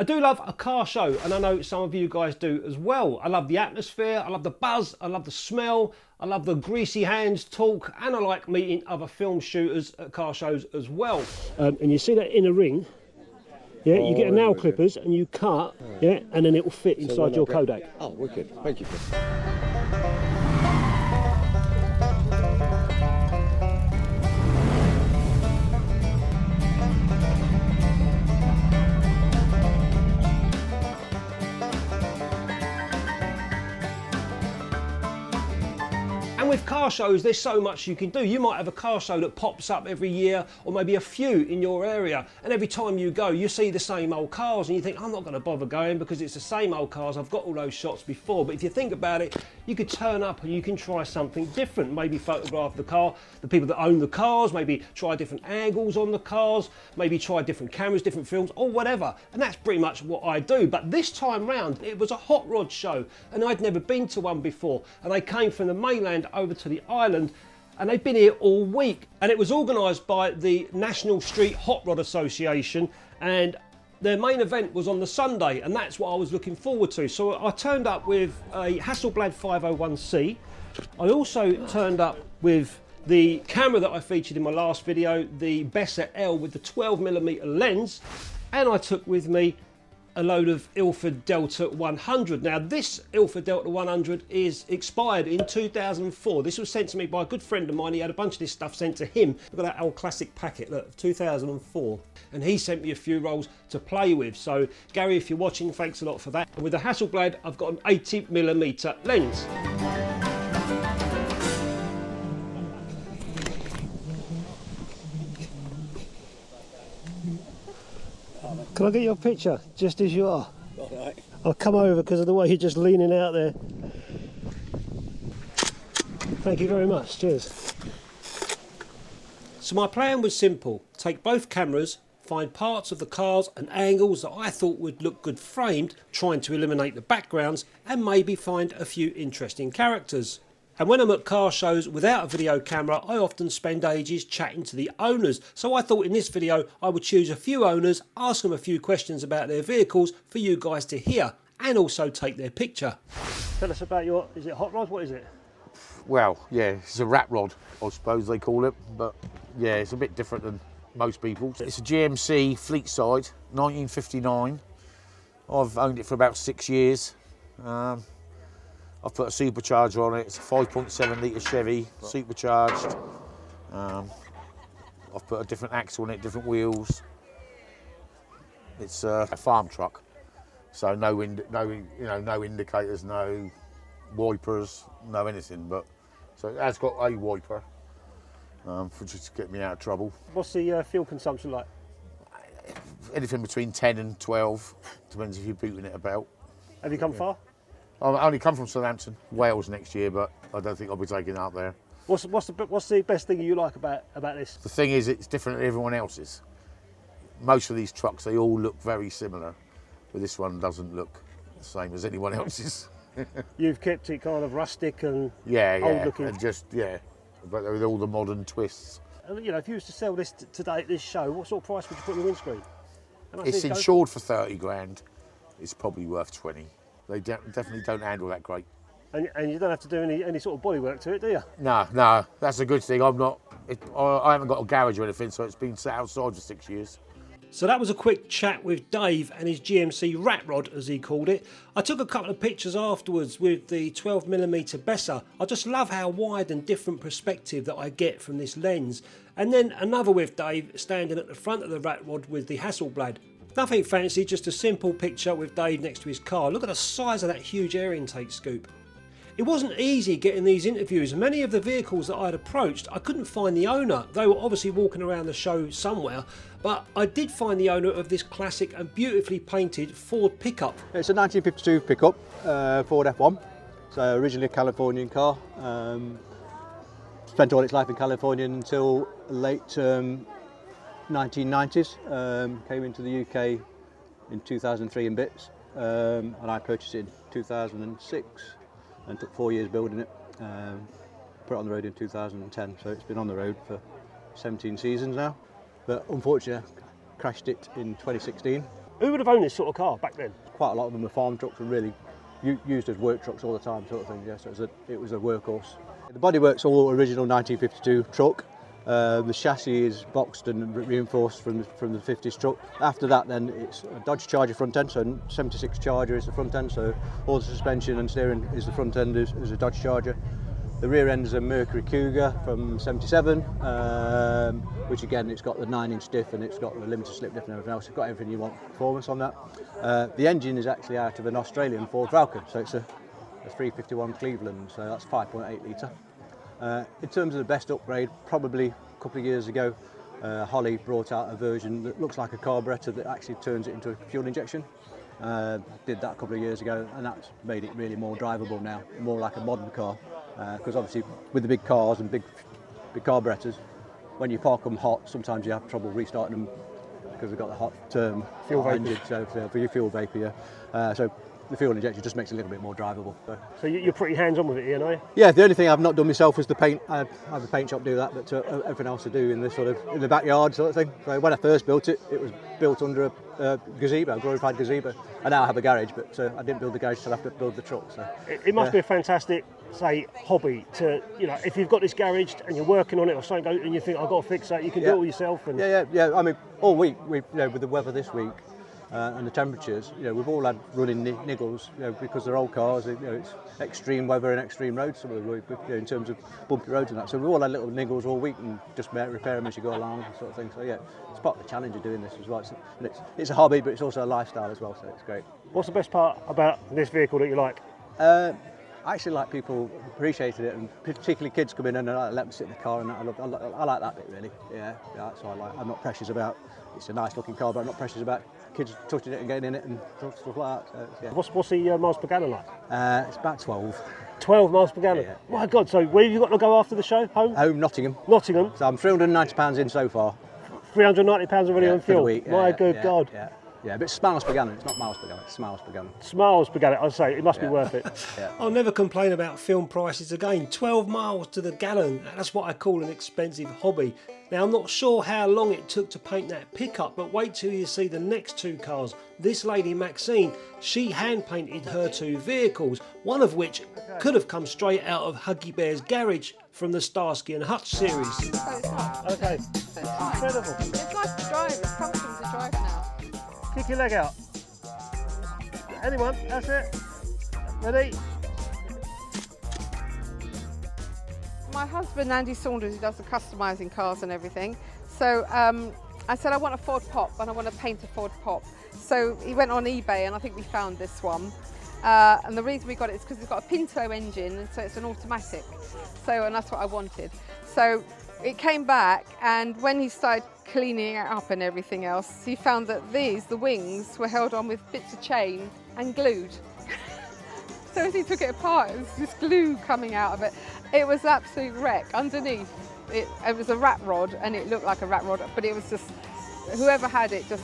I do love a car show, and I know some of you guys do as well. I love the atmosphere, I love the buzz, I love the smell, I love the greasy hands talk, and I like meeting other film shooters at car shows as well. And you see that inner ring? Yeah, you get a nail clippers and you cut, yeah, and then it will fit inside your Kodak. Oh, wicked. Thank you. With car shows, there's so much you can do. You might have a car show that pops up every year, or maybe a few in your area, and every time you go you see the same old cars and you think, I'm not going to bother going because it's the same old cars, I've got all those shots before. But if you think about it, you could turn up and you can try something different. Maybe photograph the car, the people that own the cars, maybe try different angles on the cars, maybe try different cameras, different films, or whatever. And that's pretty much what I do. But this time round it was a hot rod show, and I'd never been to one before, and they came from the mainland over to the island, and they've been here all week, and it was organised by the National Street Hot Rod Association, and their main event was on the Sunday, and that's what I was looking forward to. So I turned up with a Hasselblad 501C. I also turned up with the camera that I featured in my last video, the Bessa L with the 12mm lens, and I took with me a load of Ilford Delta 100. Now this Ilford Delta 100 is expired in 2004. This was sent to me by a good friend of mine. He had a bunch of this stuff sent to him. Look at that old classic packet, look, 2004. And he sent me a few rolls to play with. So Gary, if you're watching, thanks a lot for that. And with the Hasselblad, I've got an 80mm lens. Can I get your picture, just as you are? All right. I'll come over because of the way you're just leaning out there. Thank you very much, cheers. So my plan was simple. Take both cameras, find parts of the cars and angles that I thought would look good framed, trying to eliminate the backgrounds, and maybe find a few interesting characters. And when I'm at car shows without a video camera, I often spend ages chatting to the owners. So I thought in this video I would choose a few owners, ask them a few questions about their vehicles for you guys to hear, and also take their picture. Tell us about your, is it hot rod? What is it? Well, yeah, it's a rat rod, I suppose they call it, but yeah, it's a bit different than most people. It's a GMC Fleetside, 1959. I've owned it for about 6 years. I've put a supercharger on it. It's a 5.7 litre Chevy, supercharged. I've put a different axle on it, different wheels. It's a farm truck, so no indicators, no wipers, no anything. But so it has got a wiper for just to get me out of trouble. What's the fuel consumption like? Anything between 10 and 12, depends if you're booting it about. Have you come far? I only come from Southampton, Wales next year, but I don't think I'll be taking it up there. What's the best thing you like about this? The thing is, it's different than everyone else's. Most of these trucks, they all look very similar, but this one doesn't look the same as anyone else's. You've kept it kind of rustic and old looking. And just, but with all the modern twists. And you know, if you was to sell this today at this show, what sort of price would you put on the windscreen? It's insured for 30 grand. It's probably worth 20. They definitely don't handle that great. And you don't have to do any sort of bodywork to it, do you? No, that's a good thing. I haven't got a garage or anything, so it's been sat outside for 6 years. So that was a quick chat with Dave and his GMC rat rod, as he called it. I took a couple of pictures afterwards with the 12mm Bessa. I just love how wide and different perspective that I get from this lens. And then another with Dave standing at the front of the rat rod with the Hasselblad. Nothing fancy, just a simple picture with Dave next to his car. Look at the size of that huge air intake scoop. It wasn't easy getting these interviews. Many of the vehicles that I'd approached, I couldn't find the owner. They were obviously walking around the show somewhere, but I did find the owner of this classic and beautifully painted Ford pickup. It's a 1952 pickup, Ford F1. So originally a Californian car. Spent all its life in California until late 1990s, came into the UK in 2003 and bits, and I purchased it in 2006 and took 4 years building it, put it on the road in 2010, so it's been on the road for 17 seasons now, but unfortunately I crashed it in 2016. Who would have owned this sort of car back then? Quite a lot of them were farm trucks and really used as work trucks all the time, sort of thing. Yeah, so it was a workhorse. The bodywork's all original 1952 truck. The chassis is boxed and reinforced from the 50s truck. After that, then it's a Dodge Charger front end, so 76 Charger is the front end, so all the suspension and steering is the front end is a Dodge Charger. The rear end is a Mercury Cougar from 77, which again, it's got the 9-inch diff and it's got the limited slip diff and everything else. It's got everything you want performance on that. The engine is actually out of an Australian Ford Falcon, so it's a 351 Cleveland, so that's 5.8 litre. In terms of the best upgrade, probably a couple of years ago, Holly brought out a version that looks like a carburettor that actually turns it into a fuel injection. Did that a couple of years ago, and that's made it really more drivable now, more like a modern car. Because obviously with the big cars and big carburettors, when you park them hot, sometimes you have trouble restarting them because they've got the hot fuel engine, so for your fuel vapour. So the fuel injection just makes it a little bit more drivable. So you're pretty hands-on with it, Ian, are you? Yeah, the only thing I've not done myself is the paint. I have a paint shop do that, but everything else I do in this in the backyard sort of thing. So when I first built it, it was built under a gazebo, a glorified gazebo. I now have a garage, but I didn't build the garage till I have to build the truck. So it must be a fantastic, say, hobby to, if you've got this garage and you're working on it or something, and you think I've got to fix that, you can do it all yourself. And yeah. I mean, all week with the weather this week. And the temperatures, we've all had running niggles, because they're old cars. It's extreme weather and extreme roads, some of the in terms of bumpy roads and that. So we've all had little niggles all week and just repair them as you go along, sort of thing. So yeah, it's part of the challenge of doing this as well. It's a hobby, but it's also a lifestyle as well. So it's great. What's the best part about this vehicle that you like? I actually like people appreciated it, and particularly kids come in and I let them sit in the car, and I like that bit really. Yeah, that's what I like. I'm not precious about. It's a nice looking car, but I'm not precious about kids touching it and getting in it and stuff like that. So, yeah. What's the miles per gallon like? It's about 12. 12 miles per gallon? Yeah. My God, so where have you got to go after the show? Home? Nottingham. Nottingham? So I'm £390 in so far. £390 already on fuel? For the week. My good God. Yeah, but it's miles per gallon, it's not miles per gallon, it's miles per gallon. Miles per gallon, I'd say, it must be worth it. Yeah. I'll never complain about film prices again. 12 miles to the gallon, that's what I call an expensive hobby. Now, I'm not sure how long it took to paint that pickup, but wait till you see the next two cars. This lady, Maxine, she hand-painted her two vehicles, one of which could have come straight out of Huggy Bear's garage from the Starsky and Hutch series. So it's not. Okay. So it's fine. Incredible. It's nice to drive. It's comfortable to drive now. Kick your leg out. Anyone, that's it. Ready? My husband, Andy Saunders, who does the customising cars and everything. So I said, I want a Ford Pop and I want to paint a Ford Pop. So he went on eBay and I think we found this one. And the reason we got it is because it's got a Pinto engine, and so it's an automatic. So, and that's what I wanted. So it came back, and when he started cleaning it up and everything else, he found that the wings were held on with bits of chain and glued. So as he took it apart, it was this glue coming out of it. It was absolute wreck. Underneath, it was a rat rod, and it looked like a rat rod, but it was just, whoever had it just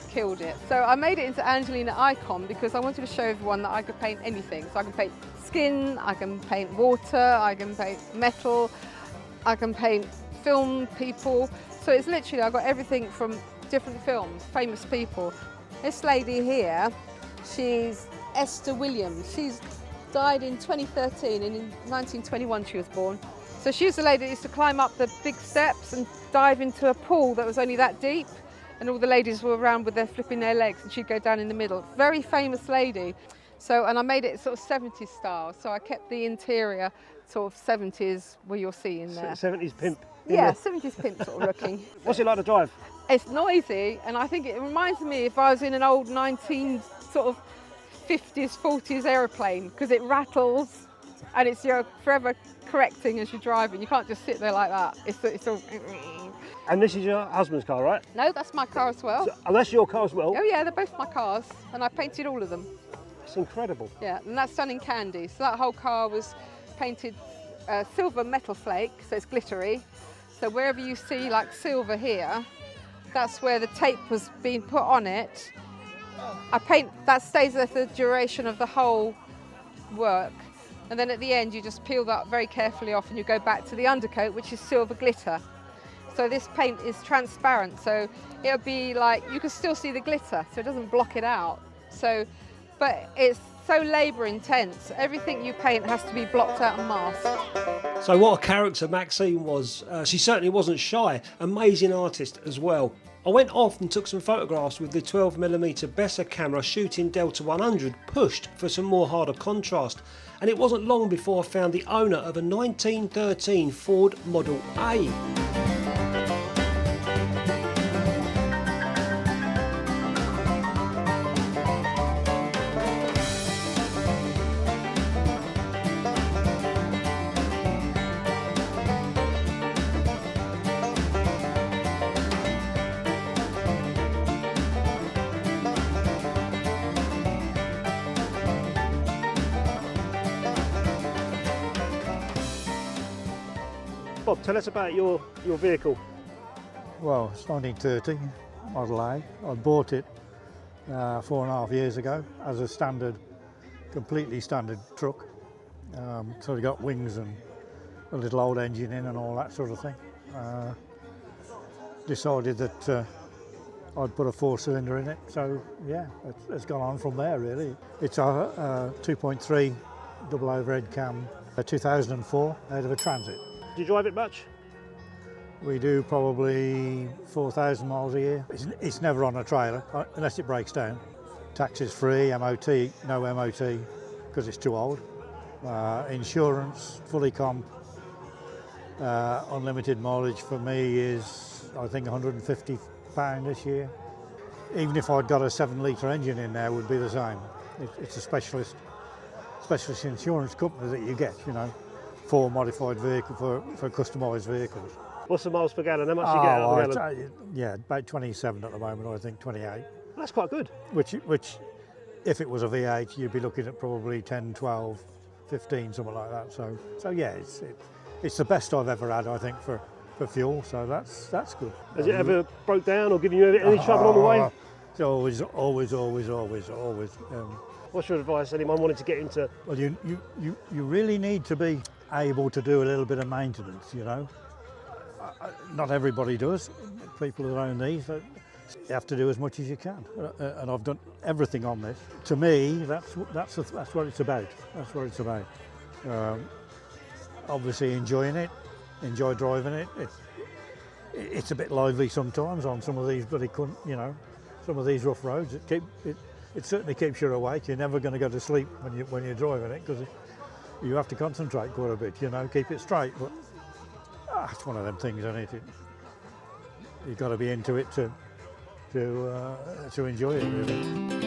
killed it. So I made it into Angelina Icon because I wanted to show everyone that I could paint anything. So I can paint skin, I can paint water, I can paint metal, I can paint film people. So it's literally, I've got everything from different films, famous people. This lady here, she's Esther Williams. She's died in 2013, and in 1921 she was born. So she was the lady that used to climb up the big steps and dive into a pool that was only that deep, and all the ladies were around with flipping their legs, and she'd go down in the middle. Very famous lady. So, and I made it sort of 70s style, so I kept the interior sort of 70s, where you'll see in there. 70s pimp. Yeah, 70s pimp sort of looking. What's it like to drive? It's noisy, and I think it reminds me if I was in an old 19 sort of 50s, 40s aeroplane, because it rattles and it's forever correcting as you're driving. You can't just sit there like that. It's all. And this is your husband's car, right? No, that's my car as well. And that's your car as well? Oh yeah, they're both my cars, and I painted all of them. It's incredible. Yeah, and that's done in candy. So that whole car was painted silver metal flake, so it's glittery. So wherever you see like silver here, that's where the tape was being put on it. I paint, that stays there for the duration of the whole work. And then at the end, you just peel that very carefully off and you go back to the undercoat, which is silver glitter. So this paint is transparent, so it'll be like, you can still see the glitter, so it doesn't block it out. So, but it's so labour intense. Everything you paint has to be blocked out and masked. So what a character Maxine was. She certainly wasn't shy. Amazing artist as well. I went off and took some photographs with the 12mm Bessa camera shooting Delta 100 pushed for some more harder contrast. And it wasn't long before I found the owner of a 1913 Ford Model A. Bob, tell us about your vehicle. Well, it's 1930 Model A. I bought it 4.5 years ago as a standard, completely standard truck. So we got wings and a little old engine in and all that sort of thing. Decided that I'd put a 4-cylinder in it. So yeah, it's gone on from there really. It's a 2.3 double overhead cam, a 2004 out of a Transit. Do you drive it much? We do probably 4,000 miles a year. It's never on a trailer unless it breaks down. Tax is free, MOT, no MOT because it's too old. Insurance, fully comp, unlimited mileage for me is I think £150 this year. Even if I'd got a 7-litre engine in there, it would be the same. It's a specialist insurance company that you get, you know, for modified vehicle, for customised vehicles. What's the miles per gallon? How much do you get out of a gallon? Yeah, about 27 at the moment, I think 28. That's quite good. Which, if it was a V8, you'd be looking at probably 10, 12, 15, something like that. So yeah, it's the best I've ever had, I think, for fuel. So that's good. Has it ever broke down or given you any trouble on the way? It's always. What's your advice? Anyone wanting to get into? Well, you really need to be able to do a little bit of maintenance, you know. Not everybody does. People that own these, you have to do as much as you can. And I've done everything on this. To me, that's what it's about. That's what it's about. Obviously enjoying it, enjoy driving it. It's a bit lively sometimes on some of these some of these rough roads. It certainly keeps you awake. You're never going to go to sleep when you're driving it because you have to concentrate quite a bit, you know, keep it straight. But it's one of them things, isn't it? You've got to be into it to enjoy it, really.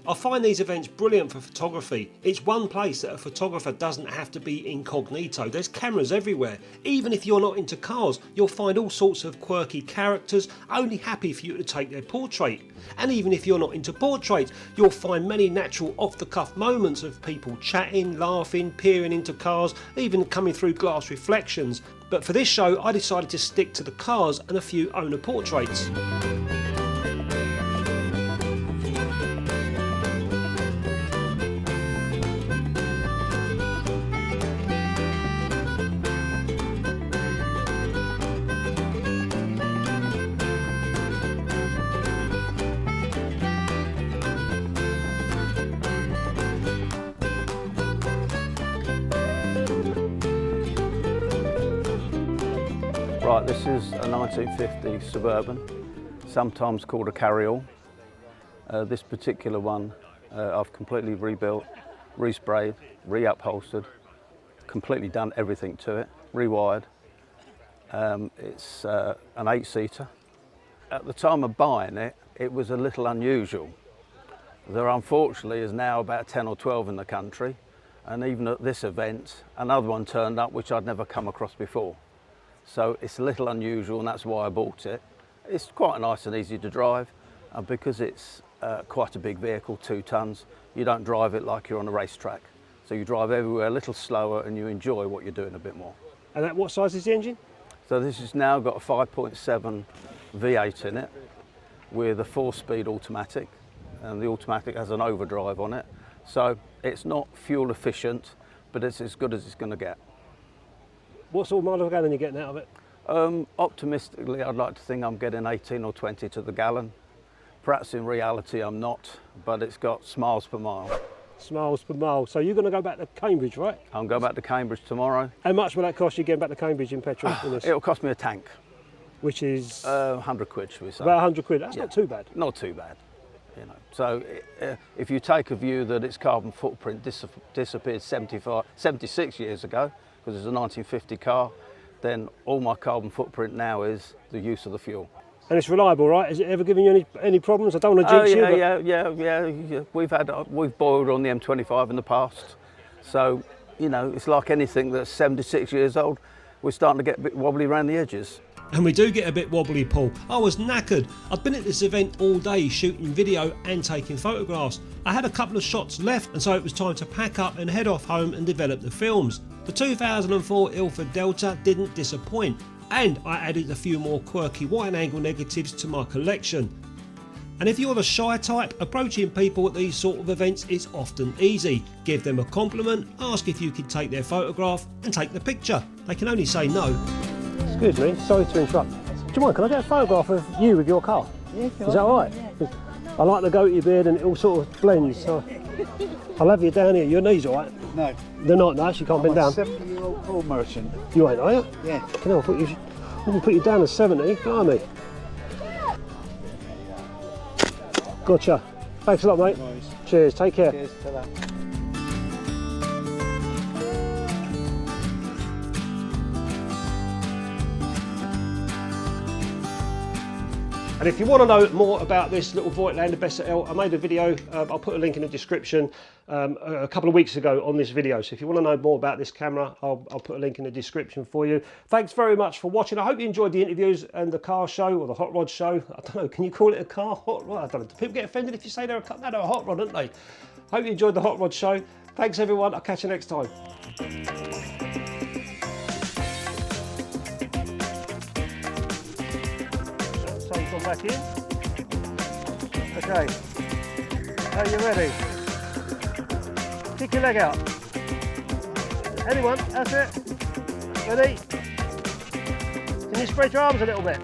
I find these events brilliant for photography. It's one place that a photographer doesn't have to be incognito. There's cameras everywhere. Even if you're not into cars, you'll find all sorts of quirky characters only happy for you to take their portrait. And even if you're not into portraits, you'll find many natural off-the-cuff moments of people chatting, laughing, peering into cars, even coming through glass reflections. But for this show, I decided to stick to the cars and a few owner portraits. Right, this is a 1950 Suburban, sometimes called a carry-all. This particular one I've completely rebuilt, resprayed, re-upholstered, completely done everything to it, rewired. It's an 8-seater. At the time of buying it, it was a little unusual. There unfortunately is now about 10 or 12 in the country, and even at this event, another one turned up which I'd never come across before. So it's a little unusual, and that's why I bought it. It's quite nice and easy to drive, and because it's quite a big vehicle, 2 tons, you don't drive it like you're on a racetrack. So you drive everywhere a little slower and you enjoy what you're doing a bit more. And what size is the engine? So this has now got a 5.7 V8 in it with a 4-speed automatic, and the automatic has an overdrive on it. So it's not fuel efficient, but it's as good as it's going to get. What sort of miles per gallon are you getting out of it? Optimistically, I'd like to think I'm getting 18 or 20 to the gallon. Perhaps in reality I'm not, but it's got miles per mile. Miles per mile. So you're going to go back to Cambridge, right? I'm going back to Cambridge tomorrow. How much will that cost you getting back to Cambridge in petrol? In this? It'll cost me a tank. Which is? 100 quid, should we say. About 100 quid. That's Yeah. not too bad. Not too bad. You know. So if you take a view that its carbon footprint disappeared 76 years ago, because it's a 1950 car, then all my carbon footprint now is the use of the fuel. And it's reliable, right? Has it ever given you any problems? I don't want to jinx you. Yeah. We've boiled on the M25 in the past. So, you know, it's like anything that's 76 years old. We're starting to get a bit wobbly around the edges. And we do get a bit wobbly, Paul. I was knackered. I'd been at this event all day shooting video and taking photographs. I had a couple of shots left, and so it was time to pack up and head off home and develop the films. The 2004 Ilford Delta didn't disappoint, and I added a few more quirky wide angle negatives to my collection. And if you're the shy type, approaching people at these sort of events is often easy. Give them a compliment, ask if you can take their photograph, and take the picture. They can only say no. Excuse me, sorry to interrupt. Do you mind, can I get a photograph of you with your car? Yeah, Is that all right? Yeah. I like the goatee beard and it all sort of blends. So I'll have you down here. Your knees all right? No. They're not nice, you can't bend down. I'm a 70-year-old coal merchant. You ain't, are you? Yeah. Can I put you down to 70? Blimey. Gotcha. Thanks a lot, mate. Nice. Cheers, take care. Cheers to that. And if you want to know more about this little Voigtlander Bessa L, I made a video, I'll put a link in the description a couple of weeks ago on this video. So if you want to know more about this camera, I'll put a link in the description for you. Thanks very much for watching. I hope you enjoyed the interviews and the car show or the hot rod show. I don't know, can you call it a car hot rod? I don't know. Do people get offended if you say they're a hot rod, don't they? Hope you enjoyed the hot rod show. Thanks everyone, I'll catch you next time. So you've gone back in. Okay. Are you ready? Kick your leg out. Anyone? That's it. Ready? Can you spread your arms a little bit?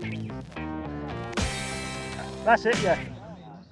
That's it, yeah.